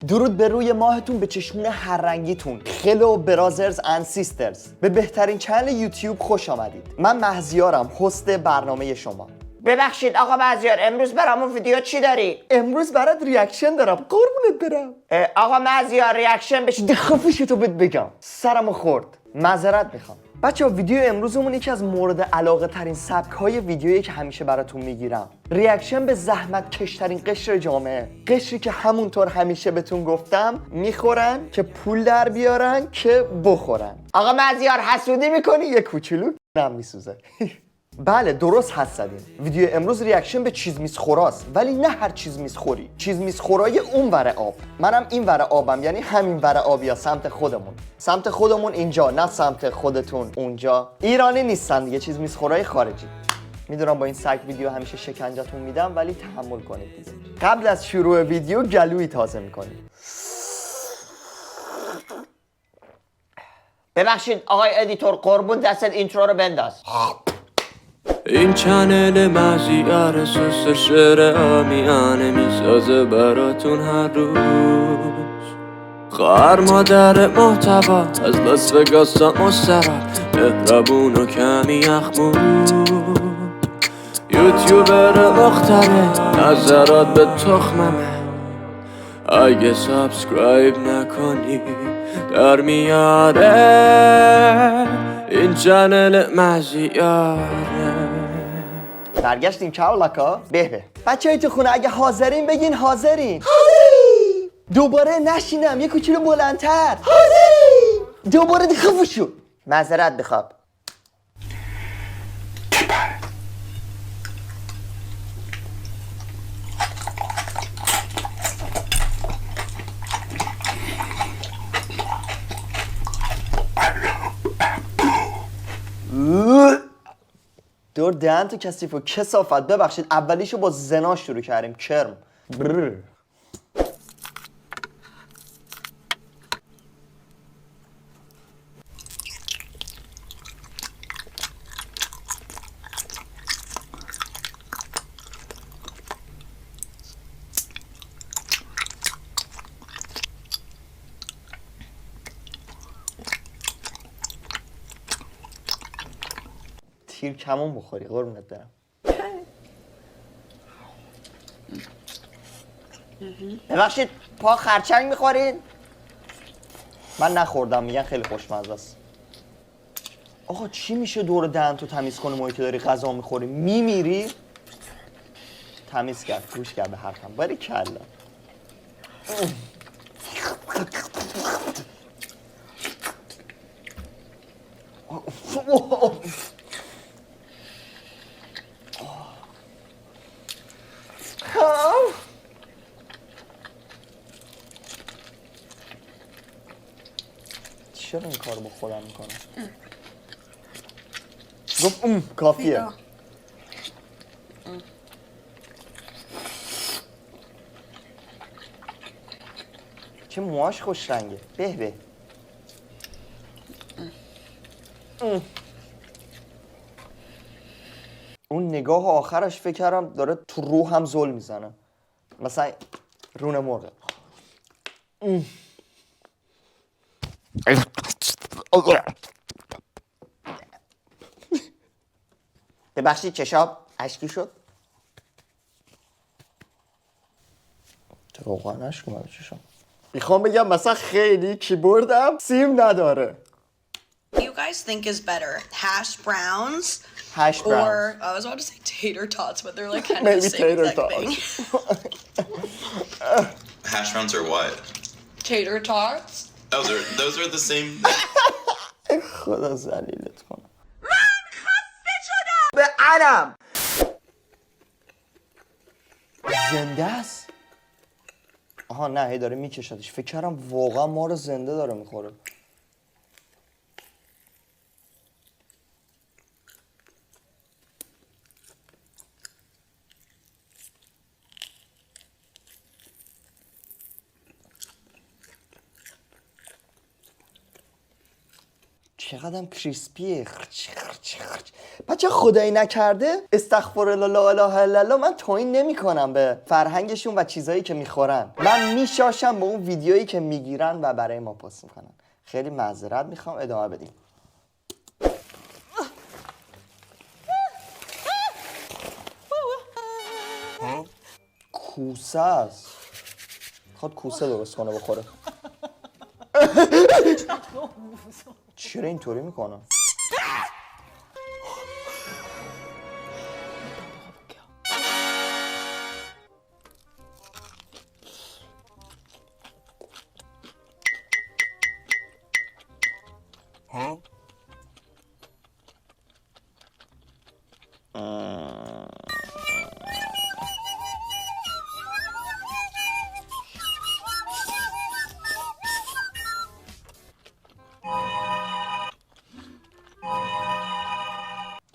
درود به روی ماهتون، به چشمون هر رنگیتون. خلو برازرز اند سیسترز، به بهترین چنل یوتیوب خوش آمدید. من مهزیارم، هست برنامه شما. ببخشید آقا مهزیار، امروز برامون ویدیو چی داری؟ امروز برات ریاکشن دارم، قربونت برم. آقا مهزیار ریاکشن بشه. خفشتو بهت بگم، سرمو خورد، معذرت میخوام. بچه‌ها ویدیو امروزمون یکی از مورد علاقه ترین سبک های ویدیویی که همیشه براتون میگیرم. ریاکشن به زحمت کشترین قشر جامعه، قشری که همونطور همیشه بهتون گفتم میخورن که پول در بیارن که بخورن. آقا مهزیار حسودی میکنی؟ یه کوچولو نم میسوزه. بله درست حد زدین. ویدیو امروز ریاکشن به چیز میسخوراست، ولی نه هر چیز میسخوری. چیز میسخورای اون ور آب. منم این ور آبم، یعنی همین ور آبیا، سمت خودمون. سمت خودمون اینجا، نه سمت خودتون اونجا. ایرانی نیستن دیگه، چیز میسخورای خارجی. میدونم با این سگ ویدیو همیشه شکنجتون میدم، ولی تحمل کنید دیگه. قبل از شروع ویدیو گلویی تازه میکنید. ببخشید آقای ادیتور، قربون دستت اینترو رو بنداز. این چنل مهزیار سوس شعر آمیانه میسازه براتون هر روز. خواهر مادر محتوا از لاس وگاس تا مسترد، مهربون و کمی اخمود. یوتیوبر مخترع، نظرات به تخممه. اگه سابسکرایب نکنی در میاره. این چنل مهزیاره. برگشتیم چاولاکا. به بچه‌های تو خونه اگه حاضرین بگین حاضرین. دوباره نشینم، یه کوچولو بلندتر. دوباره خفه شو. معذرت بخواب. دور دهن تو کثیف و کثافت. ببخشید اولیشو با زنا شروع کردیم. کرم برر. تیر کمون بخوری قربونت برم. ببخشید پا خرچنگ میخورید؟ من نخوردم، میگن خیلی خوشمزه است. آقا چی میشه دور دهن تو تمیز کنی موقعی که داری غذا میخوری؟ میمیری؟ تمیز کرد، گوش کرد به حرفم. باری کلا. چرا این کارو با خودم میکنم؟ گفت کافیه. چه موهاش خوش رنگه. به اون نگاه آخرش فکر کردم داره تو روح هم ظلم میزنه. مثلا رون مرغ. ببخشید چشاب اشکی شد؟ تو واقعا اشک اومد چشم. میخوام بگم مثلا خیلی کیبوردم سیم نداره. What do you guys think is better, hash browns Hash browns. or I was about to say tater tots, but they're like kind of Maybe the same tater exact thing. Hash browns are what? Tater tots. Those are the same. خدا ذلیلت کنه. به علم زنده است؟ آها نه، هی داره میکشدش. فکر کردم واقعا ما رو زنده داره میخوره. چقدرم کریسپیه. بچه خدایی نکرده استغفر الله لا اله الا الله من توهین نمی‌کنم به فرهنگشون و چیزایی که میخورن. من میشاشم به اون ویدیویی که میگیرن و برای ما پست میکنن. خیلی معذرت میخوام، ادامه بدیم. کوسه است. خود کوسه درست کنه بخوره. چرا اینطوری میکنم؟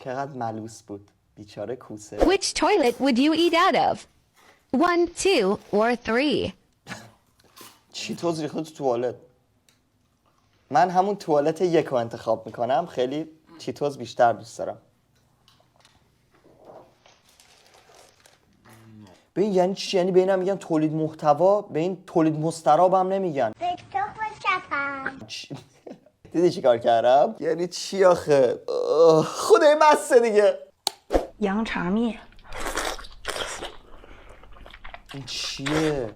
چقدر ملوس بود بیچاره کوسه. Which toilet would you eat out of? 1, 2, or 3? چیتوز ریخته تو توالت. من همون توالت یک رو انتخاب میکنم. خیلی چیتوز بیشتر دوست دارم. به این یعنی چی؟ یعنی به اینم میگن تولید محتوا، به این تولید مستراب هم نمیگن. دیدی چی کار کردم؟ یعنی چی آخه؟ خدای بسته دیگه. 羊肠面， این چیه؟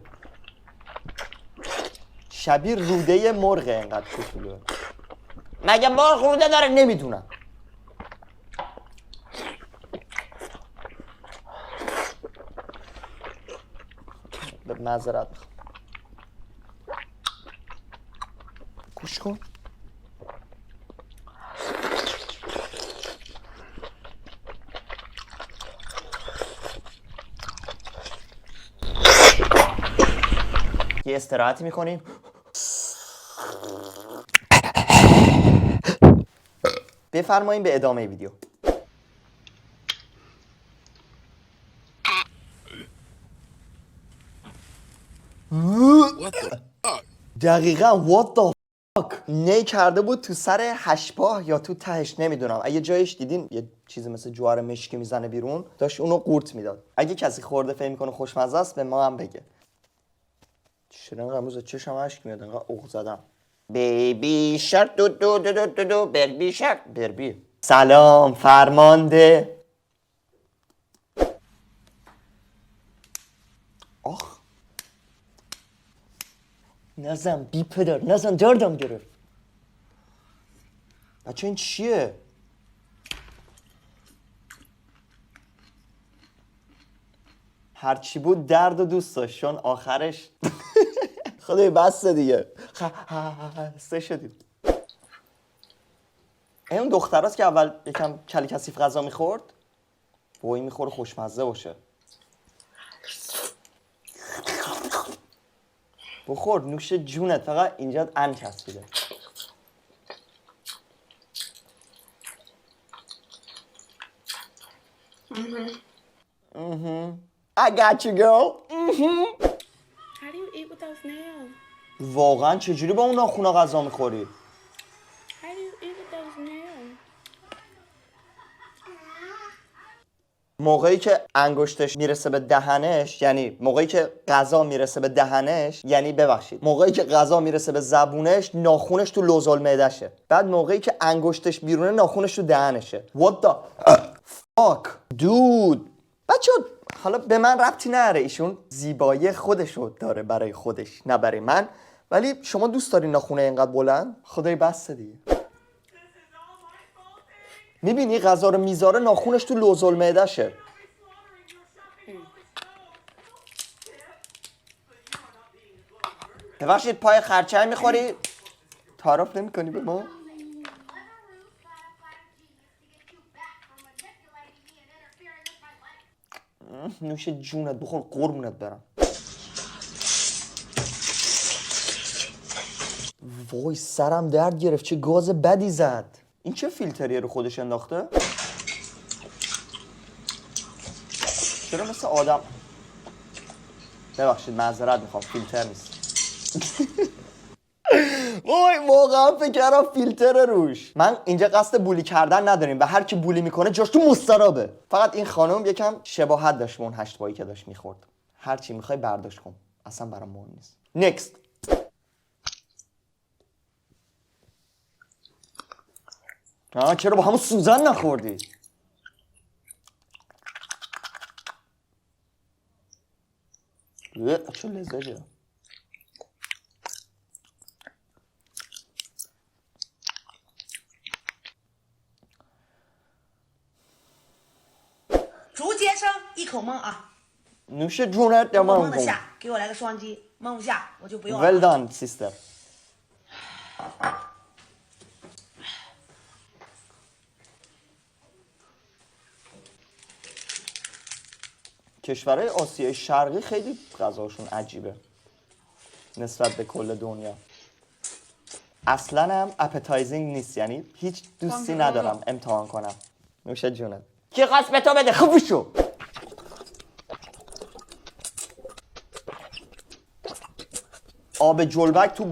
شبیه روده مرغه اینقدر کوچولو. مگه مرغ روده داره؟ نمیدونم. به معذرت میخوام. گوش کن. یه استراحتی میکنیم. بفرماییم به ادامه ویدیو. دقیقا what the fuck نی کرده بود تو سر هشپاه یا تو تهش نمیدونم. اگه جایش دیدین یه چیزی مثل جوار مشکی میزنه بیرون، داشت اونو قورت میداد. اگه کسی خورده فکر میکنه خوشمزه است به ما هم بگه. چرا اینقدر امروز چشم اشک میاد؟ اینقدر اوق زدم. بیبی شرک دو دو دو دو دو دو بربی شرک بربی. سلام فرمانده. آخ نزن بی پدر نزن، دردم گرفت. بچه این چیه؟ هرچی بود درد و دوست داشت چون آخرش خدای بسته دیگه. خسته شدیم. اون دختراست که اول یکم کلی کثیف غذا میخورد وای میخوره خوشمزه باشه. بخور نوش جونت، فقط اینجا ان چسبیده. I got you girl. How do you eat with those nails? واقعا چجوری با اون ناخونا غذا میخوری؟ How do you eat with those nails? موقعی که انگشتش میرسه به دهنش، یعنی موقعی که غذا میرسه به دهنش، یعنی ببخشید موقعی که غذا میرسه به زبونش ناخونش تو لوزالمعده‌شه. بعد موقعی که انگشتش بیرونه ناخونش تو دهنشه. What the fuck dude. بچه حالا به من ربطی نداره، ایشون زیبایی خودشو داره برای خودش نه برای من. ولی شما دوست داری ناخونه اینقدر بلند؟ خدای بسته دیگه. میبینی غذا رو میذاره ناخونش تو لوزالمعده‌شه. ببخشید پای خرچنگ میخوری؟ تعارف نمی‌کنی به ما؟ نوش جونت بخور قربونت برم. وای سرم درد گرفت، چه گاز بدی زد. این چه فیلتریه رو خودش انداخته؟ چرا مثل آدم؟ ببخشید معذرت میخوام، فیلتر نیست. وای واقعا فکر کردم فیلتر روش. من اینجا قصد بولی کردن نداریم و هر کی بولی میکنه جاش تو مسترابه. فقط این خانم یکم شباهت داشت به اون 8 بایی که داشت میخورد. هر چی میخوای برداشت کن، اصلا برام مهم نیست. نکست. چرا با همون سوزن نخوردی؟ چه لذته. نوش جونت یا من کن. 给我来个双击，蒙不下我就不用了。 Well done sister. کشورهای آسیای شرقی خیلی غذاشون عجیبه نسبت به کل دنیا. اصلا هم اپتایزینگ نیست، یعنی هیچ دوستی ندارم امتحان کنم. نوش جونت. کی خواست به تو بده؟ خوب شو. آب جلبک تو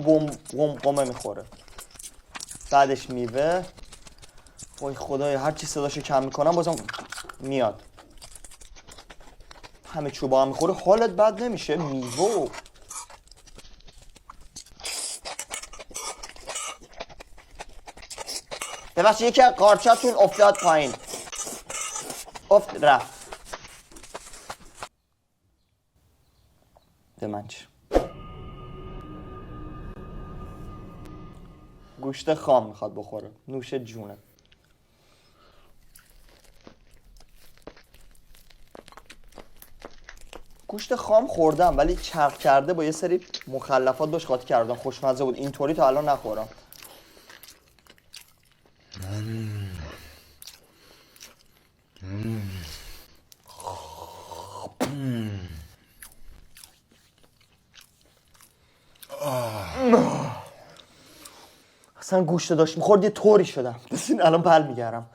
قمقمه میخوره، بعدش میوه. وای خدایا هر چی صداشو کم میکنم بازم میاد. همه چوبا هم میخوره حالت بد نمیشه. میوه ببخشید یکی از قارچاتون افتاد پایین. رفت. به من چه؟ گوشت خام میخواد بخوره. نوش جونه. گوشت خام خوردم ولی چرخ کرده با یه سری مخلفات باش قاطی کردم. خوشمزه بود. اینطوری تا الان نخورم. اصلا گوشت داشت میخورد یه طوری شدم. بسین الان پل میگرم.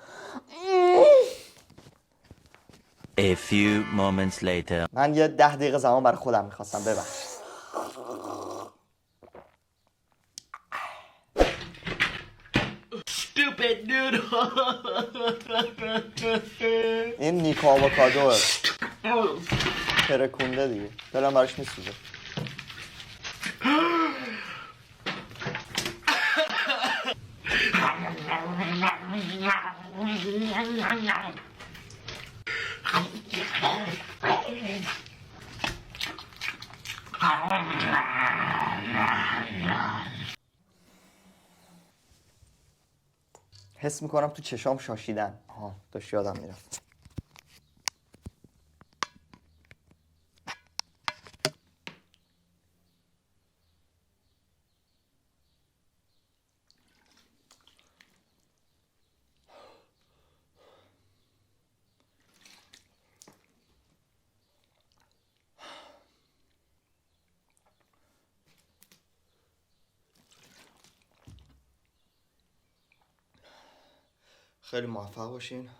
A few moments later. من یه 10 دقیقه زمان برای خودم میخواستم. ببخشید. Stupid noodle. این نیک آووکادوه. ترکونده دیگه. دلم براش میسوزه. حس میکنم تو چشام شاشیدن. داشت یادم میرفت. خیلی موفق باشین.